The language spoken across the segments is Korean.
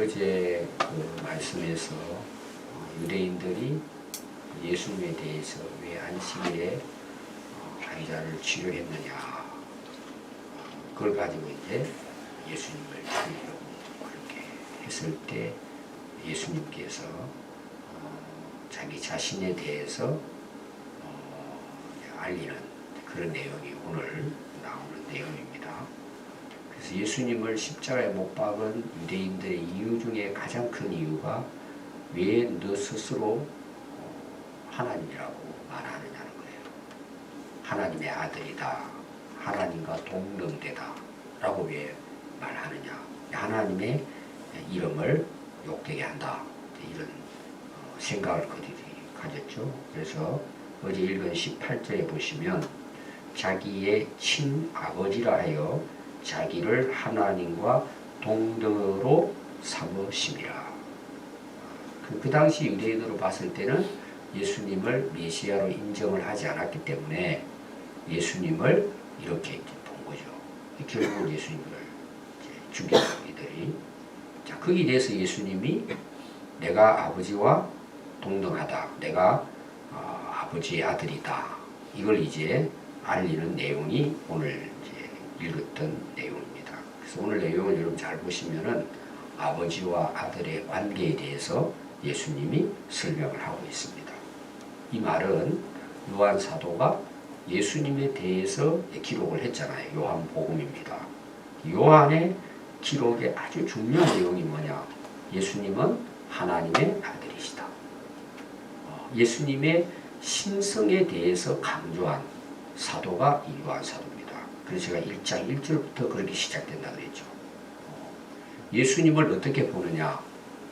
어제 그 말씀에서 유대인들이 예수님에 대해서 왜 안식일에 환자를 치료했느냐, 그걸 가지고 이제 예수님을 죽이려고 그렇게 했을 때 예수님께서 자기 자신에 대해서 알리는 그런 내용이 오늘 나오는 내용입니다. 그래서 예수님을 십자가에 못 박은 유대인들의 이유 중에 가장 큰 이유가 왜 너 스스로 하나님이라고 말하느냐는 거예요. 하나님의 아들이다, 하나님과 동등되다 라고 왜 말하느냐, 하나님의 이름을 욕되게 한다, 이런 생각을 그들이 가졌죠. 그래서 어제 읽은 18절에 보시면 자기의 친아버지라 하여 자기를 하나님과 동등으로 삼으심이라. 그 당시 유대인으로 봤을 때는 예수님을 메시아로 인정을 하지 않았기 때문에 예수님을 이렇게 본 거죠. 결국 예수님을 죽인 이들이. 자, 거기에 대해서 예수님이 내가 아버지와 동등하다, 내가 아버지의 아들이다, 이걸 이제 알리는 내용이 오늘 이제 읽었던 내용입니다. 그래서 오늘 내용을 여러분 잘 보시면은 아버지와 아들의 관계에 대해서 예수님이 설명을 하고 있습니다. 이 말은 요한 사도가 예수님에 대해서 기록을 했잖아요. 요한복음입니다. 요한의 기록의 아주 중요한 내용이 뭐냐? 예수님은 하나님의 아들이시다. 예수님의 신성에 대해서 강조한 사도가 이 요한 사도입니다. 그래서 제가 1장 1절부터 그렇게 시작된다고 했죠. 예수님을 어떻게 보느냐?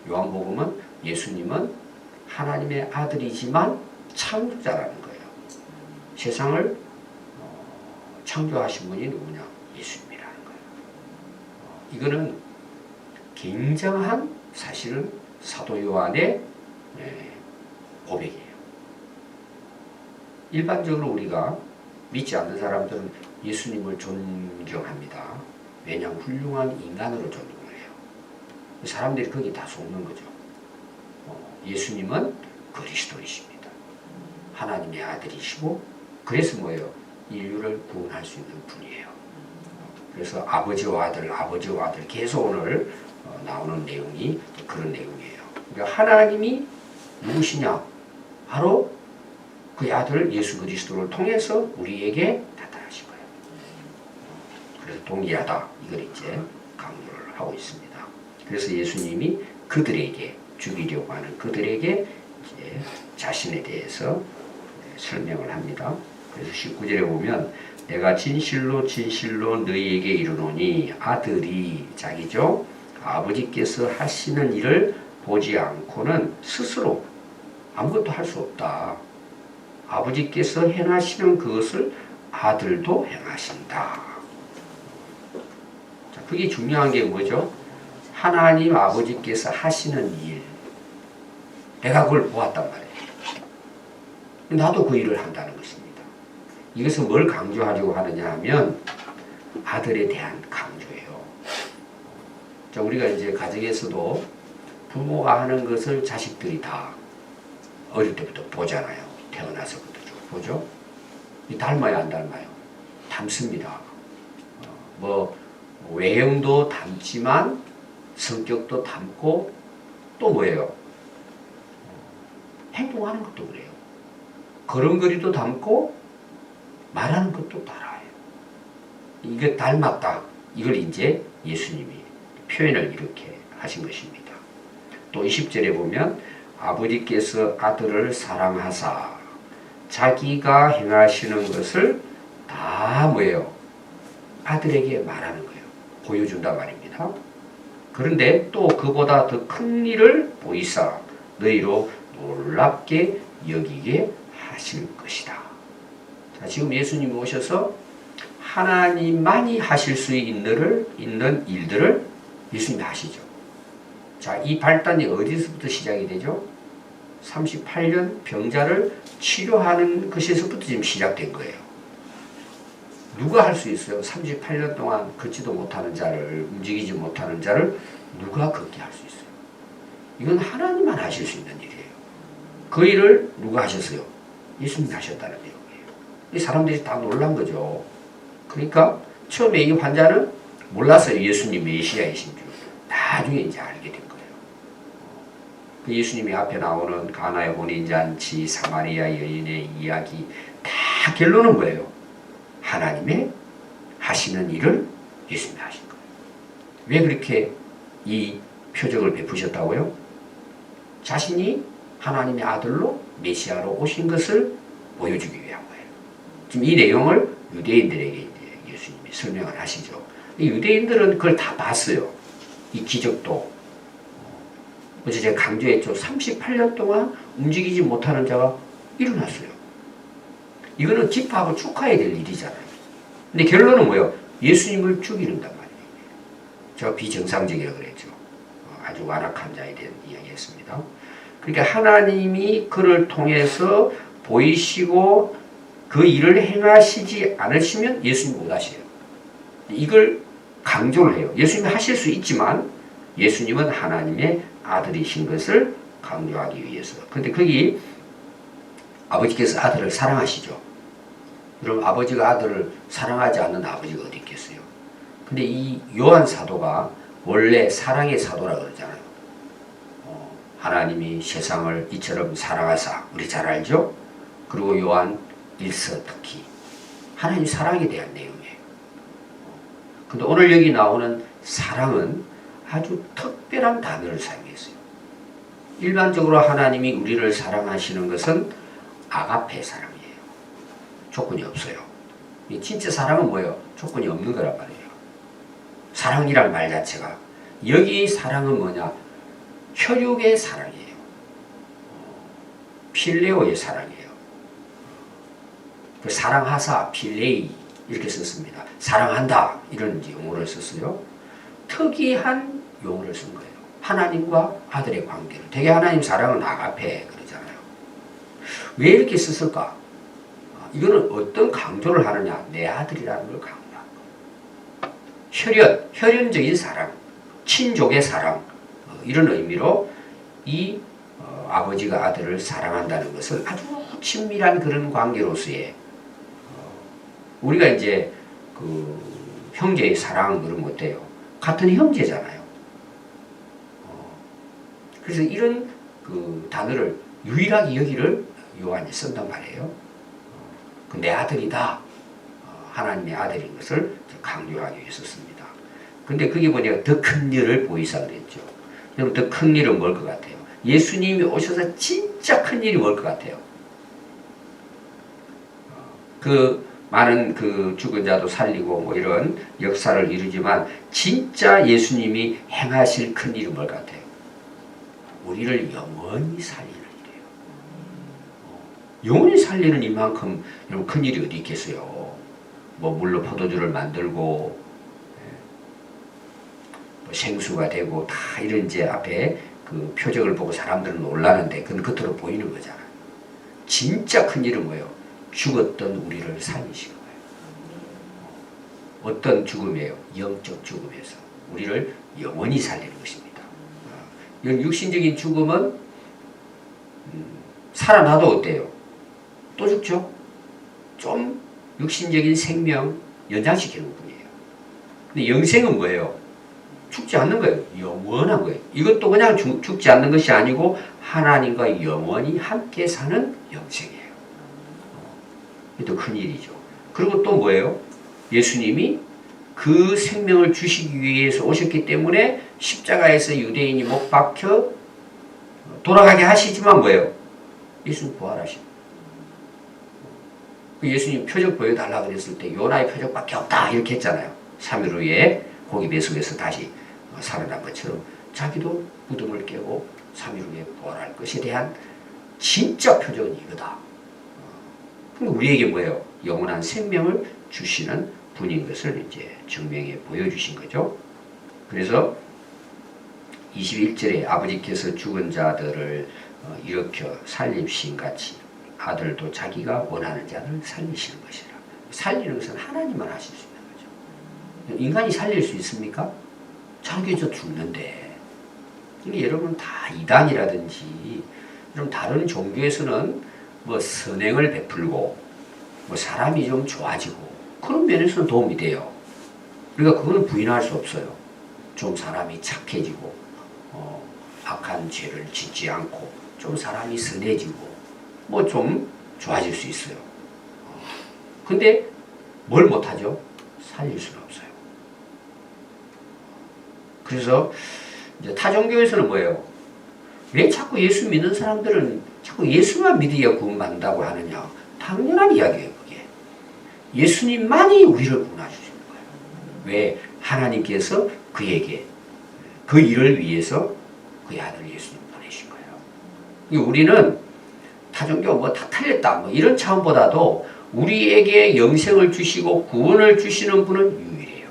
요한복음은 예수님은 하나님의 아들이지만 창조자라는 거예요. 세상을 창조하신 분이 누구냐? 예수님이라는 거예요. 이거는 굉장한 사실은 사도 요한의 고백이에요. 일반적으로 우리가 믿지 않는 사람들은 예수님을 존경합니다. 왜냐하면 훌륭한 인간으로 존경을 해요. 사람들이 거기 다 속는 거죠. 예수님은 그리스도이십니다. 하나님의 아들이시고, 그래서 뭐예요? 인류를 구원할 수 있는 분이에요. 그래서 아버지와 아들 계속 오늘 나오는 내용이 그런 내용이에요. 그러니까 하나님이 누구시냐? 바로 그의 아들 예수 그리스도를 통해서 우리에게 나타나신 거예요. 그래서 동일하다, 이걸 이제 강조를 하고 있습니다. 그래서 예수님이 그들에게, 죽이려고 하는 그들에게 이제 자신에 대해서 설명을 합니다. 그래서 19절에 보면 내가 진실로 진실로 너희에게 이르노니 아들이, 자기죠, 아버지께서 하시는 일을 보지 않고는 스스로 아무것도 할 수 없다. 아버지께서 행하시는 그것을 아들도 행하신다. 자, 그게 중요한 게 뭐죠? 하나님 아버지께서 하시는 일, 내가 그걸 보았단 말이에요. 나도 그 일을 한다는 것입니다. 이것은 뭘 강조하려고 하느냐 하면 아들에 대한 강조예요. 자, 우리가 이제 가정에서도 부모가 하는 것을 자식들이 다 어릴 때부터 보잖아요. 태어나서부터 쭉 보죠. 닮아요, 안 닮아요? 닮습니다. 외형도 닮지만 성격도 닮고, 또 뭐예요? 행동하는 것도 그래요. 걸음걸이도 닮고 말하는 것도 따라해요. 이게 닮았다, 이걸 이제 예수님이 표현을 이렇게 하신 것입니다. 또 20절에 보면 아버지께서 아들을 사랑하사 자기가 행하시는 것을 다 뭐예요? 아들에게 말하는 거예요. 보여준다 말입니다. 그런데 또 그보다 더 큰 일을 보이사 너희로 놀랍게 여기게 하실 것이다. 자, 지금 예수님이 오셔서 하나님만이 하실 수 있는 일들을 예수님이 하시죠. 자, 이 발단이 어디서부터 시작이 되죠? 38년 병자를 치료하는 것에서부터 지금 시작된 거예요. 누가 할 수 있어요? 38년 동안 걷지도 못하는 자를, 움직이지 못하는 자를 누가 걷게 할 수 있어요? 이건 하나님만 하실 수 있는 일이에요. 그 일을 누가 하셨어요? 예수님이 하셨다는 내용이에요. 이 사람들이 다 놀란 거죠. 그러니까 처음에 이 환자는 몰랐어요. 예수님 메시아이신 줄. 나중에 이제 알게 된 거예요. 그 예수님이 앞에 나오는 가나의 혼인잔치, 사마리아 여인의 이야기 다 결론은 뭐예요? 하나님의 하시는 일을 예수님이 하신 거예요. 왜 그렇게 이 표적을 베푸셨다고요? 자신이 하나님의 아들로 메시아로 오신 것을 보여주기 위한 거예요. 지금 이 내용을 유대인들에게 이제 예수님이 설명을 하시죠. 유대인들은 그걸 다 봤어요. 이 기적도. 어제 제가 강조했죠. 38년 동안 움직이지 못하는 자가 일어났어요. 이거는 기뻐하고 축하해야 될 일이잖아요. 근데 결론은 뭐예요? 예수님을 죽이는단 말이에요. 제가 비정상적이라고 그랬죠. 아주 완악한 자에 대한 이야기였습니다. 그러니까 하나님이 그를 통해서 보이시고 그 일을 행하시지 않으시면 예수님 못 하셔요. 이걸 강조를 해요. 예수님이 하실 수 있지만 예수님은 하나님의 아들이신 것을 강조하기 위해서. 그런데 거기 아버지께서 아들을 사랑하시죠. 여러분 아버지가 아들을 사랑하지 않는 아버지가 어디 있겠어요. 근데 이 요한 사도가 원래 사랑의 사도라고 그러잖아요. 하나님이 세상을 이처럼 사랑하사 우리 잘 알죠. 그리고 요한 1서 특히 하나님 사랑에 대한 내용이에요. 근데 오늘 여기 나오는 사랑은 아주 특별한 단어를 사용했어요. 일반적으로 하나님이 우리를 사랑하시는 것은 아가페 사랑이에요. 조건이 없어요. 진짜 사랑은 뭐예요? 조건이 없는 거란 말이에요. 사랑이란 말 자체가. 여기 사랑은 뭐냐? 혈육의 사랑이에요. 필레오의 사랑이에요. 사랑하사 필레이 이렇게 썼습니다. 사랑한다 이런 용어를 썼어요. 특이한 용어를 쓴 거예요. 하나님과 아들의 관계를. 되게 하나님 사랑은 아가페 그러잖아요. 왜 이렇게 썼을까? 이거는 어떤 강조를 하느냐? 내 아들이라는 걸 강조한 거예요. 혈연적인 사랑, 친족의 사랑 이런 의미로 이 아버지가 아들을 사랑한다는 것을 아주 친밀한 그런 관계로서의 우리가 이제 그 형제의 사랑 그런 거 어때요? 같은 형제잖아요. 그래서 이런 그 단어를 유일하게 여기를 요한이 쓴단 말이에요. 내 아들이다. 하나님의 아들인 것을 강조하기 위해서 씁니다. 근데 그게 보니까 더 큰 일을 보이사 그랬죠. 여러분 더 큰 일은 뭘 것 같아요? 예수님이 오셔서 진짜 큰 일이 뭘 것 같아요? 그 많은 그 죽은 자도 살리고 뭐 이런 역사를 이루지만 진짜 예수님이 행하실 큰 일은 뭘 같아요? 우리를 영원히 살리는 일이에요. 영원히 살리는 이만큼 여러분 큰 일이 어디 있겠어요? 뭐 물로 포도주를 만들고 뭐 생수가 되고 다 이런 이제 앞에 그 표적을 보고 사람들은 놀라는데 그건 겉으로 보이는 거잖아요. 진짜 큰 일은 뭐예요? 죽었던 우리를 살리신 거예요. 어떤 죽음이에요? 영적 죽음에서 우리를 영원히 살리는 것입니다. 이런 육신적인 죽음은 살아나도 어때요? 또 죽죠? 좀 육신적인 생명 연장시키는 뿐이에요. 근데 영생은 뭐예요? 죽지 않는 거예요. 영원한 거예요. 이것도 그냥 죽지 않는 것이 아니고 하나님과 영원히 함께 사는 영생이에요. 또 큰 일이죠. 그리고 또 뭐예요? 예수님이 그 생명을 주시기 위해서 오셨기 때문에 십자가에서 유대인이 못 박혀 돌아가게 하시지만 뭐예요? 예수님 부활하시고 예수님 표적 보여달라 그랬을 때 요나의 표적밖에 없다 이렇게 했잖아요. 3일 후에 고기 배속에서 다시 살아난 것처럼 자기도 무덤을 깨고 3일 후에 부활할 것에 대한 진짜 표적은 이거다. 우리에게 뭐예요? 영원한 생명을 주시는 분인 것을 이제 증명해 보여주신 거죠. 그래서 21절에 아버지께서 죽은 자들을 일으켜 살리신 같이 아들도 자기가 원하는 자를 살리시는 것이라. 살리는 것은 하나님만 하실 수 있는 거죠. 인간이 살릴 수 있습니까? 자기도 죽는데 이게 여러분 다 이단이라든지 좀 다른 종교에서는 뭐 선행을 베풀고 뭐 사람이 좀 좋아지고 그런 면에서는 도움이 돼요. 그러니까 그거는 부인할 수 없어요. 좀 사람이 착해지고 악한 죄를 짓지 않고 좀 사람이 선해지고 뭐 좀 좋아질 수 있어요. 근데 뭘 못하죠? 살릴 수는 없어요. 그래서 이제 타종교에서는 뭐예요? 왜 자꾸 예수 믿는 사람들은 자꾸 예수만 믿어야 구원받는다고 하느냐? 당연한 이야기예요, 그게. 예수님만이 우리를 구원해 주시는 거예요. 왜? 하나님께서 그에게 그 일을 위해서 그의 아들 예수님 보내신 거예요. 우리는 타종교 뭐 다 틀렸다 뭐 이런 차원보다도 우리에게 영생을 주시고 구원을 주시는 분은 유일해요.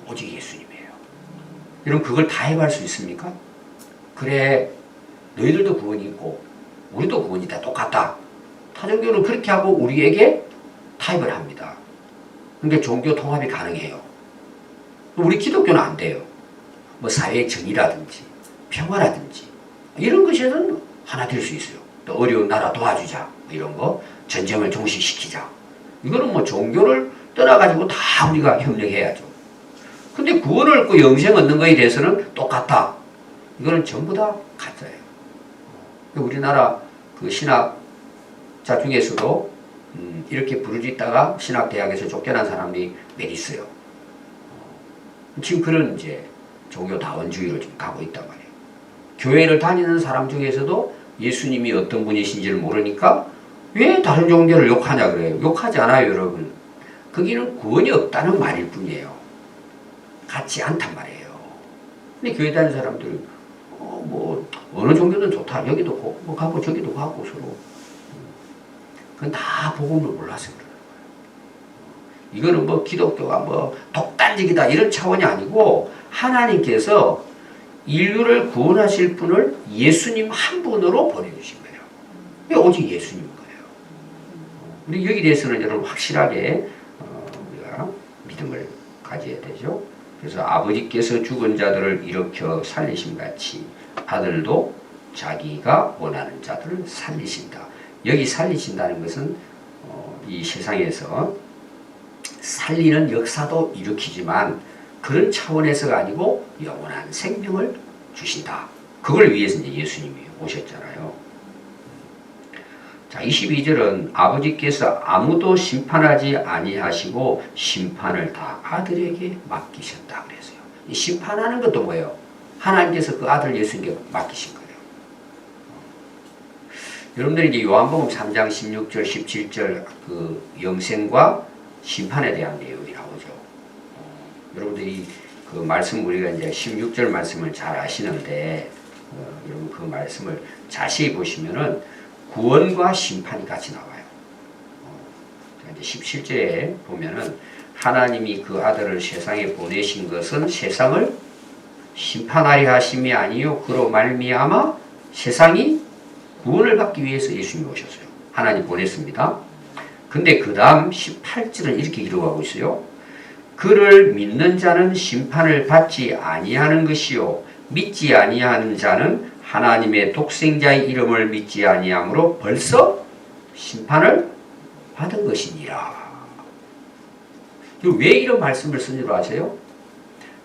오직 예수님이에요. 여러분 그걸 다 해갈 수 있습니까? 그래 너희들도 구원이 있고 우리도 구원이 다 똑같다. 타종교는 그렇게 하고 우리에게 타협을 합니다. 그러니까 종교 통합이 가능해요. 우리 기독교는 안 돼요. 뭐 사회 정의라든지 평화라든지 이런 것에는 하나 될 수 있어요. 또 어려운 나라 도와주자 뭐 이런 거 전쟁을 종식시키자 이거는 뭐 종교를 떠나가지고 다 우리가 협력해야죠. 근데 구원을 얻고 영생 얻는 거에 대해서는 똑같다. 이거는 전부 다 가짜예요. 우리나라 그 신학자 중에서도 이렇게 부르짖다가 신학대학에서 쫓겨난 사람이 몇 있어요. 지금 그런 이제 종교다원주의로 좀 가고 있단 말이에요. 교회를 다니는 사람 중에서도 예수님이 어떤 분이신지를 모르니까 왜 다른 종교를 욕하냐 그래요. 욕하지 않아요, 여러분. 거기는 구원이 없다는 말일 뿐이에요. 같지 않단 말이에요. 근데 교회 다니는 사람들 뭐 어느 종교든 좋다. 여기도 뭐 가고 저기도 가고 서로. 그건 다 복음을 몰라서 그래요. 이거는 뭐 기독교가 뭐 독단적이다 이런 차원이 아니고 하나님께서 인류를 구원하실 분을 예수님 한 분으로 보내주신 거예요. 오직 예수님인 거예요. 우리 여기 대해서는 여러분 확실하게 우리가 믿음을 가져야 되죠. 그래서 아버지께서 죽은 자들을 일으켜 살리심 같이 아들도 자기가 원하는 자들을 살리신다. 여기 살리신다는 것은 이 세상에서 살리는 역사도 일으키지만 그런 차원에서가 아니고 영원한 생명을 주신다. 그걸 위해서 이제 예수님이 오셨잖아요. 자, 22절은 아버지께서 아무도 심판하지 아니하시고 심판을 다 아들에게 맡기셨다 그랬어요. 이 심판하는 것도 뭐예요? 하나님께서 그 아들 예수님께 맡기신 거예요. 여러분들이 이제 요한복음 3장 16절, 17절 그 영생과 심판에 대한 내용이 나오죠. 여러분들이 그 말씀 우리가 이제 16절 말씀을 잘 아시는데 여러분 그 말씀을 자세히 보시면은 구원과 심판이 같이 나와요. 이제 17절에 보면은 하나님이 그 아들을 세상에 보내신 것은 세상을 심판하려 하심이 아니요 그로 말미암아 세상이 구원을 받기 위해서 예수님이 오셨어요. 하나님 보냈습니다. 근데 그 다음 18절은 이렇게 기록하고 있어요. 그를 믿는 자는 심판을 받지 아니하는 것이요 믿지 아니하는 자는 하나님의 독생자의 이름을 믿지 아니하므로 벌써 심판을 받은 것이니라. 왜 이런 말씀을 쓴 줄 아세요?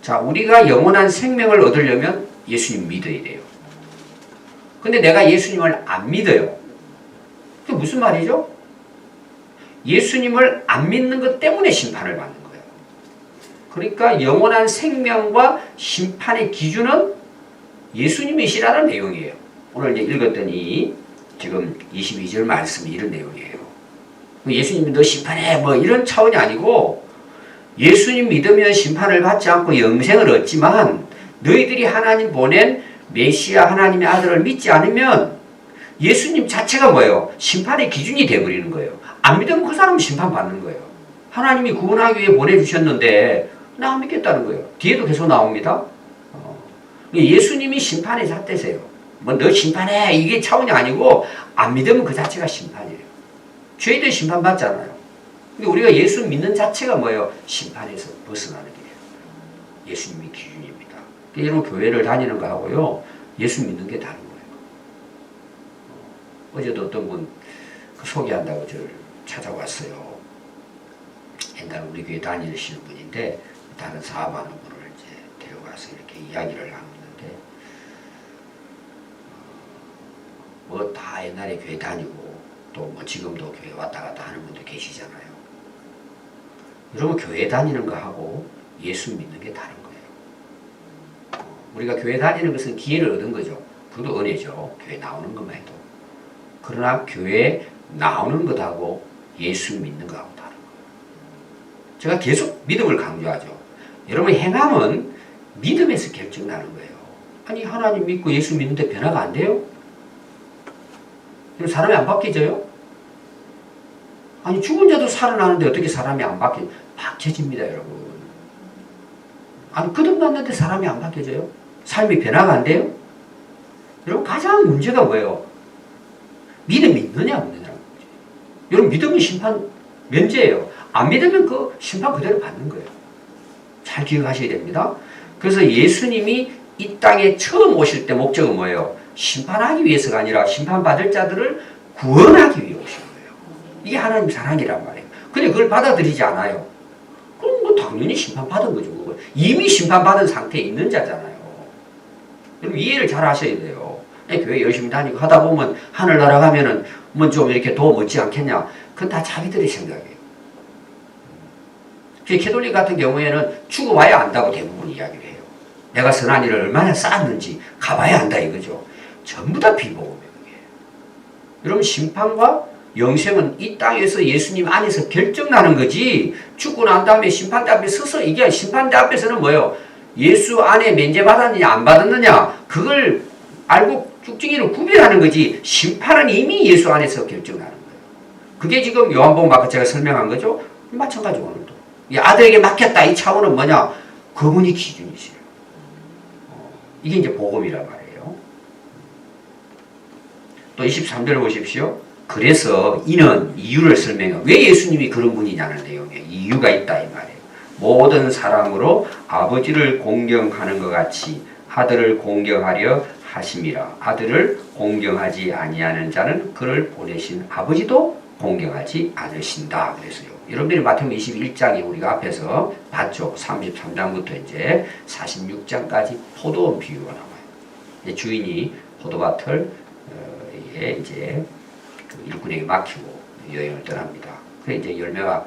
자, 우리가 영원한 생명을 얻으려면 예수님 믿어야 돼요. 근데 내가 예수님을 안 믿어요. 그게 무슨 말이죠? 예수님을 안 믿는 것 때문에 심판을 받는 거예요. 그러니까 영원한 생명과 심판의 기준은 예수님이시라는 내용이에요. 오늘 이제 읽었더니 지금 22절 말씀이 이런 내용이에요. 예수님이 너 심판해 뭐 이런 차원이 아니고 예수님 믿으면 심판을 받지 않고 영생을 얻지만 너희들이 하나님 보낸 메시아 하나님의 아들을 믿지 않으면 예수님 자체가 뭐예요? 심판의 기준이 되어버리는 거예요. 안 믿으면 그 사람은 심판받는 거예요. 하나님이 구원하기 위해 보내주셨는데 나 안 믿겠다는 거예요. 뒤에도 계속 나옵니다. 예수님이 심판의 잣대세요. 뭐 너 심판해 이게 차원이 아니고 안 믿으면 그 자체가 심판이에요. 죄인들 심판받잖아요. 근데 우리가 예수 믿는 자체가 뭐예요? 심판에서 벗어나는 길이에요. 예수님이 기준입니다. 이런 교회를 다니는 거하고요, 예수 믿는 게 다른 거예요. 어제도 어떤 분 소개한다고 저를 찾아왔어요. 옛날 우리 교회 다니시는 분인데 다른 사업하는 분을 이제 데려가서 이렇게 이야기를 나누는데 뭐 다 옛날에 교회 다니고 또 뭐 지금도 교회 왔다 갔다 하는 분들 계시잖아요. 여러분 교회 다니는 거하고 예수 믿는 게 다른 거예요. 우리가 교회 다니는 것은 기회를 얻은 거죠. 그것도 은혜죠. 교회 나오는 것만 해도. 그러나 교회 나오는 것하고 예수 믿는 것하고 다른 거예요. 제가 계속 믿음을 강조하죠. 여러분 행함은 믿음에서 결정나는 거예요. 아니 하나님 믿고 예수 믿는데 변화가 안 돼요? 그럼 사람이 안 바뀌어져요? 아니 죽은 자도 살아나는데 어떻게 사람이 안 바뀌어집니다 여러분. 아니 거듭났는데 사람이 안 바뀌어져요? 삶이 변화가 안 돼요? 여러분 가장 문제가 뭐예요? 믿음이 있느냐 없느냐는 거죠. 여러분 믿음은 심판 면제예요. 안 믿으면 그 심판 그대로 받는 거예요. 잘 기억하셔야 됩니다. 그래서 예수님이 이 땅에 처음 오실 때 목적은 뭐예요? 심판하기 위해서가 아니라 심판받을 자들을 구원하기 위해 오신 거예요. 이게 하나님 사랑이란 말이에요. 근데 그걸 받아들이지 않아요. 그럼 뭐 당연히 심판받은 거죠. 그걸. 이미 심판받은 상태에 있는 자잖아요. 여러분 이해를 잘 하셔야 돼요. 교회 열심히 다니고 하다 보면 하늘나라 가면은 뭐 좀 이렇게 더 멋지 않겠냐? 그건 다 자기들의 생각이에요. 캐톨릭 같은 경우에는 죽어봐야 안다고 대부분 이야기를 해요. 내가 선한 일을 얼마나 쌓았는지 가봐야 안다 이거죠. 전부 다 비복음이에요. 여러분 심판과 영생은 이 땅에서 예수님 안에서 결정나는 거지 죽고 난 다음에 심판대 앞에 서서 이게 심판대 앞에서는 뭐예요? 예수 안에 면제받았느냐 안 받았느냐 그걸 알고 쭉쭉이를 구별하는 거지 심판은 이미 예수 안에서 결정나는 거예요. 그게 지금 요한복음 아까 제가 설명한 거죠. 마찬가지로 오늘도 이 아들에게 맡겼다 이 차원은 뭐냐? 그분이 기준이세요. 이게 이제 복음이란 말이에요. 또 23절을 보십시오. 그래서 이는 이유를 설명해요. 왜 예수님이 그런 분이냐는 내용에 이유가 있다 이 말이에요. 모든 사람으로 아버지를 공경하는 것 같이 아들을 공경하려 하심이라. 아들을 공경하지 아니하는 자는 그를 보내신 아버지도 공경하지 않으신다. 그래서요. 여러분들이 마태복음 21장에 우리가 앞에서 봤죠. 33장부터 이제 46장까지 포도원 비유가 나와요. 주인이 포도밭을 이제 그 일꾼에게 맡기고 여행을 떠납니다. 그래 이제 열매가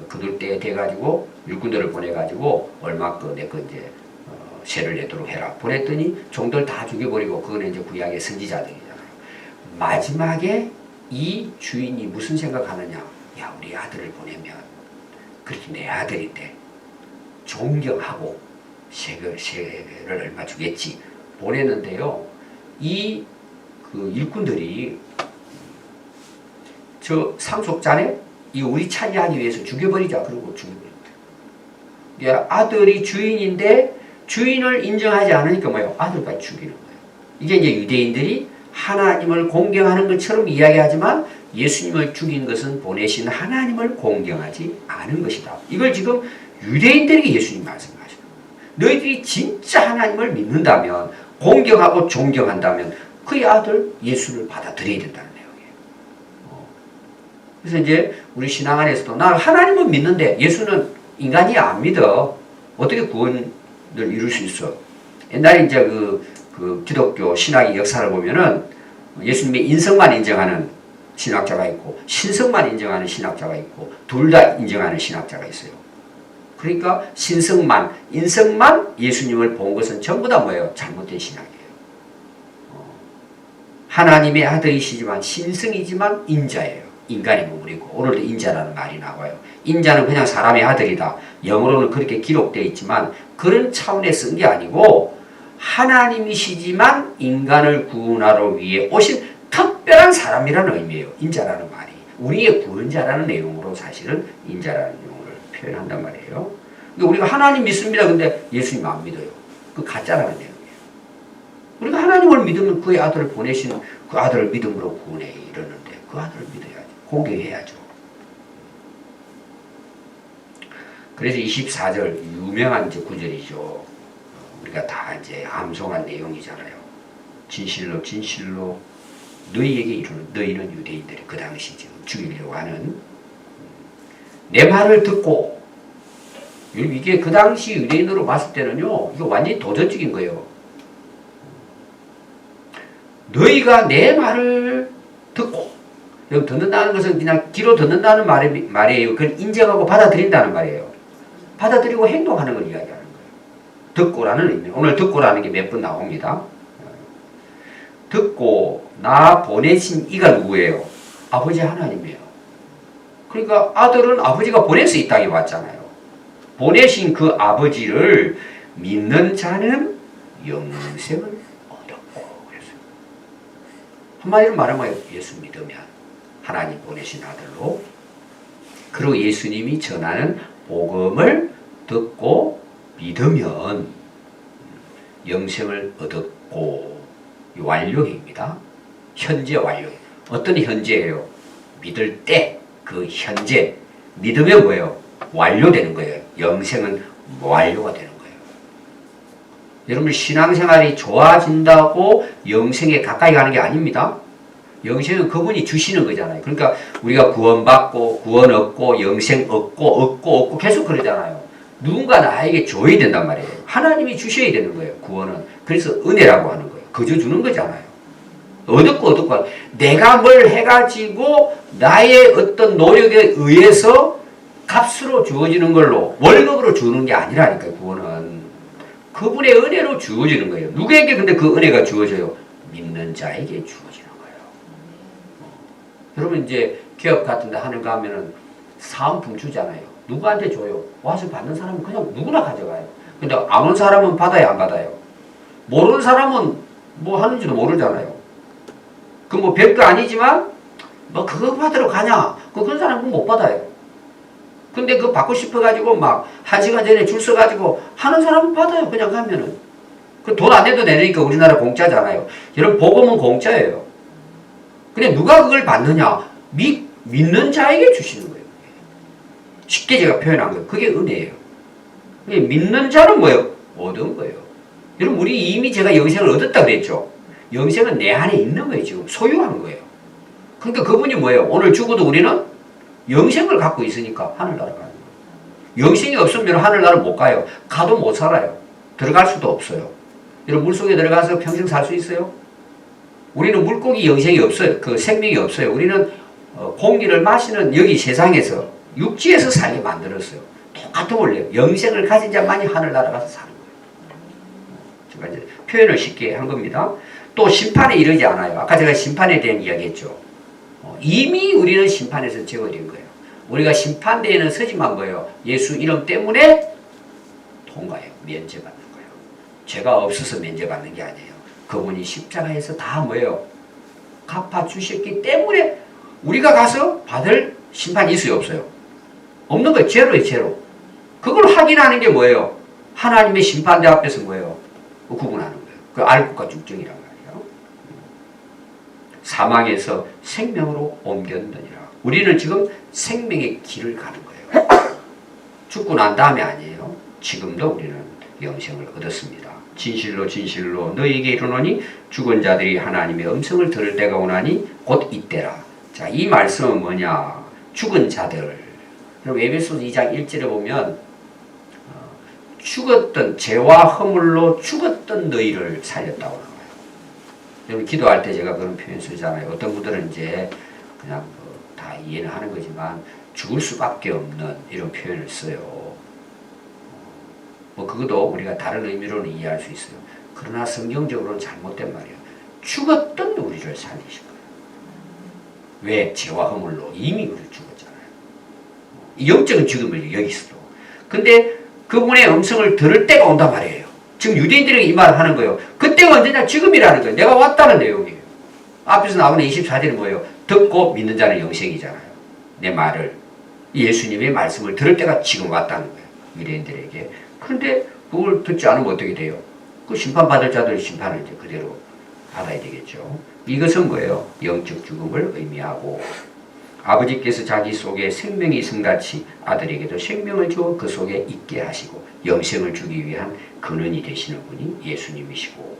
거둘 때 돼가지고 일꾼들을 보내가지고 얼마 거 내 거 이제 세를 내도록 해라. 보냈더니 종들 다 죽여버리고 그거는 이제 구약의 선지자들이잖아요. 마지막에 이 주인이 무슨 생각하느냐? 야 우리 아들을 보내면 그렇게 내 아들인데 존경하고 세를 얼마 주겠지. 보냈는데요. 이 그 일꾼들이 저 상속자네 이 우리 차지하기 위해서 죽여버리자 그러고 죽여버립니다. 아들이 주인인데 주인을 인정하지 않으니까 뭐예요? 아들까지 죽이는 거예요. 이게 이제 유대인들이 하나님을 공경하는 것처럼 이야기하지만 예수님을 죽인 것은 보내신 하나님을 공경하지 않은 것이다. 이걸 지금 유대인들에게 예수님 말씀하시는 거예요. 너희들이 진짜 하나님을 믿는다면 공경하고 존경한다면 그의 아들 예수를 받아들여야 된다는 내용이에요. 그래서 이제 우리 신앙 안에서도 나 하나님은 믿는데 예수는 인간이 안 믿어. 어떻게 구원을 이룰 수 있어? 옛날에 이제 그 기독교 신학의 역사를 보면은 예수님의 인성만 인정하는 신학자가 있고 신성만 인정하는 신학자가 있고 둘 다 인정하는 신학자가 있어요. 그러니까 신성만, 인성만 예수님을 본 것은 전부 다 뭐예요? 잘못된 신학이에요. 하나님의 아들이시지만 신성이지만 인자예요. 인간의 몸이고 오늘도 인자라는 말이 나와요. 인자는 그냥 사람의 아들이다. 영어로는 그렇게 기록되어 있지만 그런 차원에 쓴 게 아니고 하나님이시지만 인간을 구원하러 위해 오신 특별한 사람이라는 의미예요. 인자라는 말이. 우리의 구원자라는 내용으로 사실은 인자라는 내용을 표현한단 말이에요. 그러니까 우리가 하나님 믿습니다. 근데 예수님 안 믿어요. 그 가짜라는 내용이에요. 우리가 하나님을 믿으면 그의 아들을 보내신 그 아들을 믿음으로 구원해 이러는데 그 아들을 믿어야죠. 공경해야죠. 그래서 24절 유명한 이제 구절이죠. 우리가 다 이제 암송한 내용이잖아요. 진실로 진실로 너희에게 이르는, 너희는 유대인들이 그 당시 지금 죽이려고 하는, 내 말을 듣고, 이게 그 당시 유대인으로 봤을 때는요, 이거 완전히 도전적인 거예요. 너희가 내 말을 듣고, 여기 듣는다는 것은 그냥 귀로 듣는다는 말이에요. 그걸 인정하고 받아들인다는 말이에요. 받아들이고 행동하는 걸 이야기하는 거예요. 듣고라는 의미. 오늘 듣고라는 게 몇 번 나옵니다. 듣고 나 보내신 이가 누구예요? 아버지 하나님이에요. 그러니까 아들은 아버지가 보내서 이 땅에 왔잖아요. 보내신 그 아버지를 믿는 자는 영생을 얻었고 그랬어요. 한마디로 말하면 예수 믿으면 하나님 보내신 아들로, 그리고 예수님이 전하는 복음을 듣고 믿으면 영생을 얻었고, 완료입니다. 현재 완료. 어떤 현재예요? 믿을 때 그 현재 믿으면 뭐예요? 완료되는 거예요. 영생은 완료가 되는 거예요. 여러분 신앙생활이 좋아진다고 영생에 가까이 가는 게 아닙니다. 영생은 그분이 주시는 거잖아요. 그러니까 우리가 구원받고 구원 얻고 영생 얻고 계속 그러잖아요. 누군가 나에게 줘야 된단 말이에요. 하나님이 주셔야 되는 거예요. 구원은. 그래서 은혜라고 하는 거예요. 그저 주는 거잖아요. 얻었고 내가 뭘 해가지고 나의 어떤 노력에 의해서 값으로 주어지는 걸로 월급으로 주는 게 아니라니까요. 구원은 그분의 은혜로 주어지는 거예요. 누구에게 근데 그 은혜가 주어져요? 믿는 자에게 주어지는 거예요. 여러분 이제 기업 같은 데 하는 거 하면은 사은품 주잖아요. 누구한테 줘요? 와서 받는 사람은 그냥 누구나 가져가요. 근데 아는 사람은 받아야 안 받아요? 모르는 사람은 뭐 하는지도 모르잖아요. 그 뭐 별거 아니지만 뭐 그거 받으러 가냐? 그런 사람은 못 받아요. 근데 그거 받고 싶어가지고 막 1시간 전에 줄 서가지고 하는 사람은 받아요. 그냥 가면은. 그 돈 안 내도 내니까 우리나라 공짜잖아요. 여러분 복음은 공짜예요. 근데 누가 그걸 받느냐? 믿는 자에게 주시는 거예요. 쉽게 제가 표현한 거예요. 그게 은혜예요. 믿는 자는 뭐예요? 얻은 거예요. 여러분 우리 이미 제가 영생을 얻었다 그랬죠. 영생은 내 안에 있는 거예요. 지금 소유하는 거예요. 그러니까 그분이 뭐예요? 오늘 죽어도 우리는 영생을 갖고 있으니까 하늘나라 가는 거예요. 영생이 없으면 하늘나라 못 가요. 가도 못 살아요. 들어갈 수도 없어요. 여러분 물속에 들어가서 평생 살 수 있어요? 우리는 물고기 영생이 없어요. 그 생명이 없어요. 우리는 공기를 마시는 여기 세상에서 육지에서 살게 만들었어요. 똑같은 원리예요. 영생을 가진 자만이 하늘나라 가서 사는 거예요. 제가 이제 표현을 쉽게 한 겁니다. 또 심판에 이르지 않아요. 아까 제가 심판에 대한 이야기했죠. 이미 우리는 심판에서 제거된 거예요. 우리가 심판대에는 서지만 뭐예요? 예수 이름 때문에 통과해요. 면제받는 거예요. 죄가 없어서 면제받는 게 아니에요. 그분이 십자가에서 다 뭐예요? 갚아주셨기 때문에 우리가 가서 받을 심판이 있어요? 없어요? 없는 거예요. 제로예요. 제로. 그걸 확인하는 게 뭐예요? 하나님의 심판대 앞에서 뭐예요? 구분하는 거예요. 그 알국과 죽정이란 말이에요. 사망에서 생명으로 옮겼느니라. 우리는 지금 생명의 길을 가는 거예요. 죽고 난 다음에 아니에요. 지금도 우리는 영생을 얻었습니다. 진실로 진실로 너희에게 이르노니 죽은 자들이 하나님의 음성을 들을 때가 오나니 곧 이때라. 자, 이 말씀은 뭐냐? 죽은 자들. 그럼 에베소서 2장 1절에 보면 죽었던 죄와 허물로 죽었던 너희를 살렸다고 나와요. 여러분 기도할 때 제가 그런 표현 쓰잖아요. 어떤 분들은 이제 그냥 다 이해는 하는 거지만 죽을 수밖에 없는 이런 표현을 써요. 뭐 그것도 우리가 다른 의미로는 이해할 수 있어요. 그러나 성경적으로는 잘못된 말이에요. 죽었던 우리를 살리신 거예요. 왜? 죄와 허물로 이미 우리 죽었잖아요. 영적인 죽음을 여기서도. 근데 그분의 음성을 들을 때가 온단 말이에요. 지금 유대인들에게 이 말을 하는 거예요. 그때가 언제냐? 지금이라는 거예요. 내가 왔다는 내용이에요. 앞에서 나오는 24절은 뭐예요? 듣고 믿는 자는 영생이잖아요. 내 말을. 예수님의 말씀을 들을 때가 지금 왔다는 거예요. 유대인들에게. 그런데 그걸 듣지 않으면 어떻게 돼요? 그 심판받을 자들 심판을 이제 그대로 받아야 되겠죠. 이것은 뭐예요? 영적 죽음을 의미하고 아버지께서 자기 속에 생명이 있음같이 아들에게도 생명을 주어 그 속에 있게 하시고 영생을 주기 위한 근원이 되시는 분이 예수님이시고,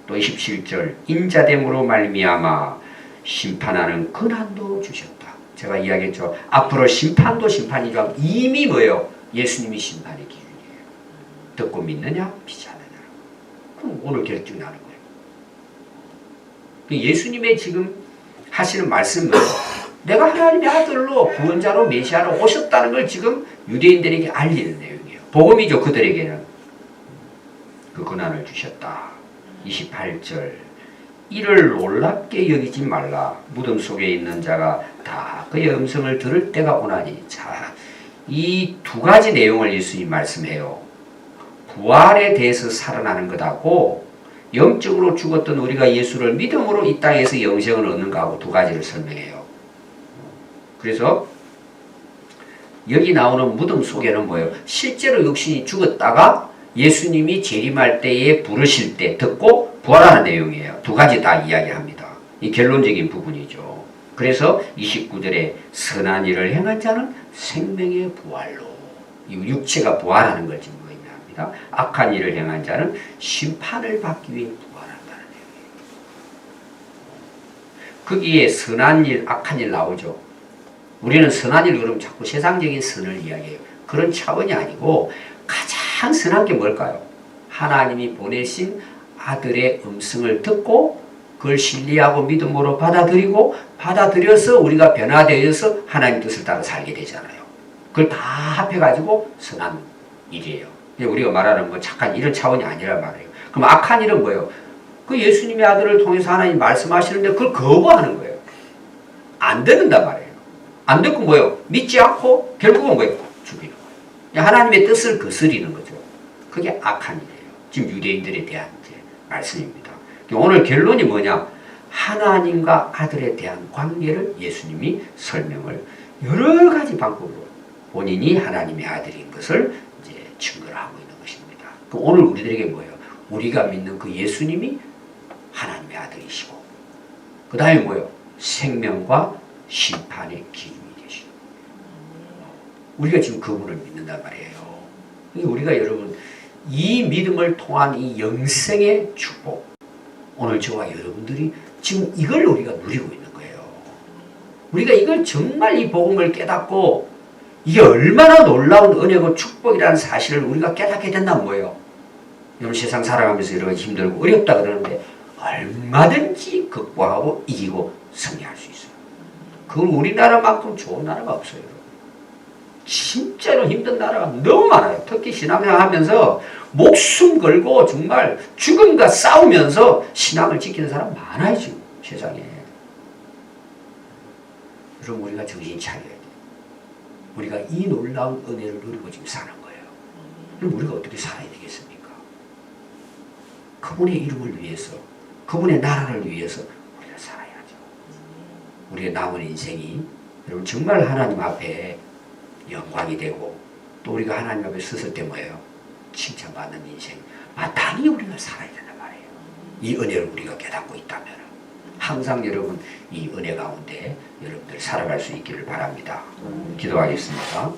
또 27절 인자됨으로 말미암아 심판하는 권한도 주셨다. 제가 이야기했죠. 앞으로 심판도 심판이죠. 이미 뭐예요? 예수님이 심판의 기준이에요. 듣고 믿느냐 믿지 않느냐. 그럼 오늘 결정나는 거예요. 예수님의 지금 하시는 말씀은 내가 하나님의 아들로 구원자로 메시아로 오셨다는 걸 지금 유대인들에게 알리는 내용이에요. 복음이죠. 그들에게는 그 권한을 주셨다. 28절 이를 놀랍게 여기지 말라. 무덤 속에 있는 자가 다 그의 음성을 들을 때가 오나니. 자, 이 두 가지 내용을 예수님이 말씀해요. 부활에 대해서 살아나는 것하고 영적으로 죽었던 우리가 예수를 믿음으로 이 땅에서 영생을 얻는 것하고 두 가지를 설명해요. 그래서 여기 나오는 무덤 속에는 뭐예요? 실제로 육신이 죽었다가 예수님이 재림할 때에 부르실 때 듣고 부활하는 내용이에요. 두 가지 다 이야기합니다. 이 결론적인 부분이죠. 그래서 29절에 선한 일을 행한 자는 생명의 부활로, 이 육체가 부활하는 걸 지금 의미합니다. 악한 일을 행한 자는 심판을 받기 위해 부활한다는 내용이에요. 거기에 선한 일, 악한 일 나오죠. 우리는 선한 일 그러면 자꾸 세상적인 선을 이야기해요. 그런 차원이 아니고 가장 선한 게 뭘까요? 하나님이 보내신 아들의 음성을 듣고 그걸 신뢰하고 믿음으로 받아들이고 받아들여서 우리가 변화되어서 하나님 뜻을 따라 살게 되잖아요. 그걸 다 합해가지고 선한 일이에요. 우리가 말하는 뭐 착한 이런 차원이 아니라 말이에요. 그럼 악한 일은 뭐예요? 그 예수님의 아들을 통해서 하나님 말씀하시는데 그걸 거부하는 거예요. 안 듣는단 말이에요. 안 듣고 뭐예요? 믿지 않고 결국은 뭐예요? 죽이는 거예요. 하나님의 뜻을 거스리는 거죠. 그게 악한 일이에요. 지금 유대인들에 대한 말씀입니다. 오늘 결론이 뭐냐? 하나님과 아들에 대한 관계를 예수님이 설명을 여러 가지 방법으로 본인이 하나님의 아들인 것을 이제 증거를 하고 있는 것입니다. 그럼 오늘 우리들에게 뭐예요? 우리가 믿는 그 예수님이 하나님의 아들이시고, 그 다음에 뭐예요? 생명과 심판의 기준이 되시고, 우리가 지금 그분을 믿는단 말이에요. 우리가 여러분 이 믿음을 통한 이 영생의 축복, 오늘 저와 여러분들이 지금 이걸 우리가 누리고 있는 거예요. 우리가 이걸 정말 이 복음을 깨닫고 이게 얼마나 놀라운 은혜고 축복이라는 사실을 우리가 깨닫게 된다면 뭐예요? 여러분 세상 살아가면서 여러 가지 힘들고 어렵다 그러는데 얼마든지 극복하고 이기고 승리할 수 있어요. 그건 우리나라만큼 좋은 나라가 없어요. 진짜로 힘든 나라가 너무 많아요. 특히 신앙생활 하면서 목숨 걸고 정말 죽음과 싸우면서 신앙을 지키는 사람 많아요, 지금 세상에. 여러분 우리가 정신 차려야 돼요. 우리가 이 놀라운 은혜를 누리고 지금 사는 거예요. 그럼 우리가 어떻게 살아야 되겠습니까? 그분의 이름을 위해서, 그분의 나라를 위해서 우리가 살아야죠. 우리의 남은 인생이 여러분 정말 하나님 앞에 영광이 되고, 또 우리가 하나님 앞에 섰을 때 뭐예요? 칭찬받는 인생 마땅히 우리가 살아야 된단 말이에요. 이 은혜를 우리가 깨닫고 있다면 항상 여러분 이 은혜 가운데 여러분들 살아갈 수 있기를 바랍니다. 기도하겠습니다.